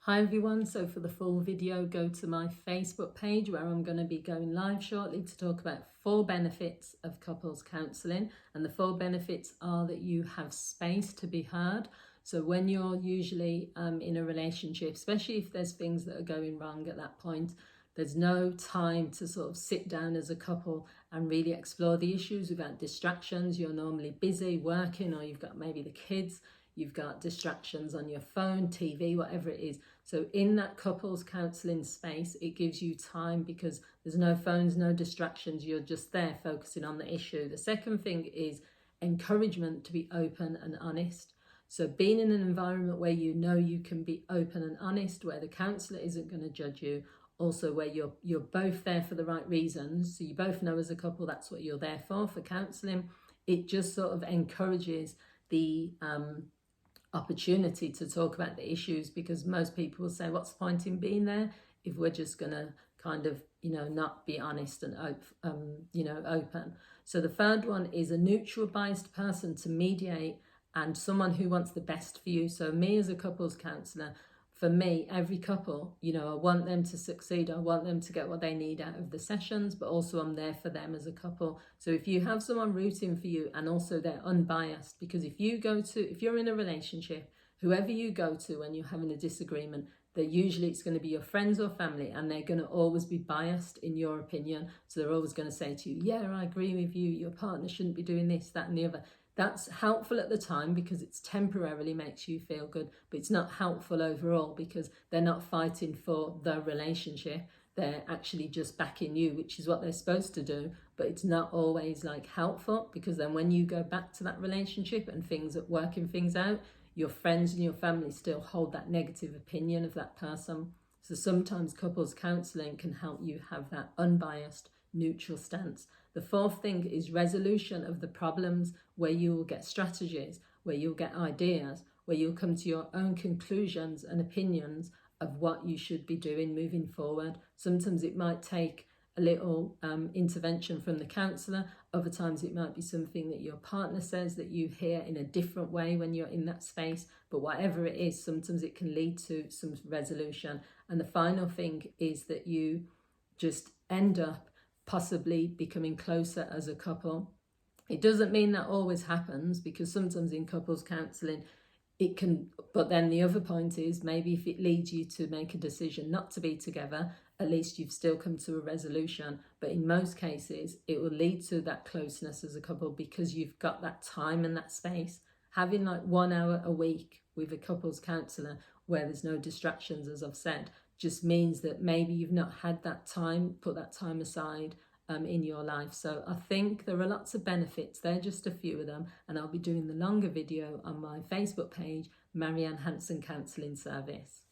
Hi everyone, so for the full video go to my Facebook page where I'm going to be going live shortly to talk about 4 benefits of couples counselling. And the 4 benefits are that you have space to be heard. So when you're usually in a relationship, especially if there's things that are going wrong at that point, there's no time to sort of sit down as a couple and really explore the issues without distractions. You're normally busy working, or you've got maybe the kids, you've got distractions on your phone, TV, whatever it is. So in that couples counselling space, it gives you time because there's no phones, no distractions. You're just there focusing on the issue. The second thing is encouragement to be open and honest. So being in an environment where you know you can be open and honest, where the counsellor isn't going to judge you, also where you're both there for the right reasons. So you both know as a couple that's what you're there for counselling. It just sort of encourages the opportunity to talk about the issues, because most people will say, what's the point in being there if we're just going to kind of, not be honest and open. So the third one is a neutral biased person to mediate and someone who wants the best for you. So me as a couples counsellor, for me, every couple, I want them to succeed. I want them to get what they need out of the sessions, but also I'm there for them as a couple. So if you have someone rooting for you and also they're unbiased, because if you're in a relationship, whoever you go to when you're having a disagreement, it's going to be your friends or family, and they're going to always be biased in your opinion. So they're always going to say to you, yeah, I agree with you. Your partner shouldn't be doing this, that, and the other. That's helpful at the time because it's temporarily makes you feel good, but it's not helpful overall because they're not fighting for the relationship. They're actually just backing you, which is what they're supposed to do, but it's not always helpful, because then when you go back to that relationship and things are working things out, your friends and your family still hold that negative opinion of that person. So sometimes couples counselling can help you have that unbiased, neutral stance. The fourth thing is resolution of the problems, where you will get strategies, where you'll get ideas, where you'll come to your own conclusions and opinions of what you should be doing moving forward. Sometimes it might take a little intervention from the counsellor. Other times it might be something that your partner says that you hear in a different way when you're in that space. But whatever it is, sometimes it can lead to some resolution. And the final thing is that you just end up possibly becoming closer as a couple. It doesn't mean that always happens, because sometimes in couples counselling it can, but then the other point is maybe if it leads you to make a decision not to be together, at least you've still come to a resolution. But in most cases it will lead to that closeness as a couple because you've got that time and that space. Having 1 hour a week with a couples counsellor where there's no distractions, as I've said, just means that maybe you've not had that time, put that time aside in your life. So I think there are lots of benefits. They're just a few of them, and I'll be doing the longer video on my Facebook page, Marianne Hanson Counselling Service.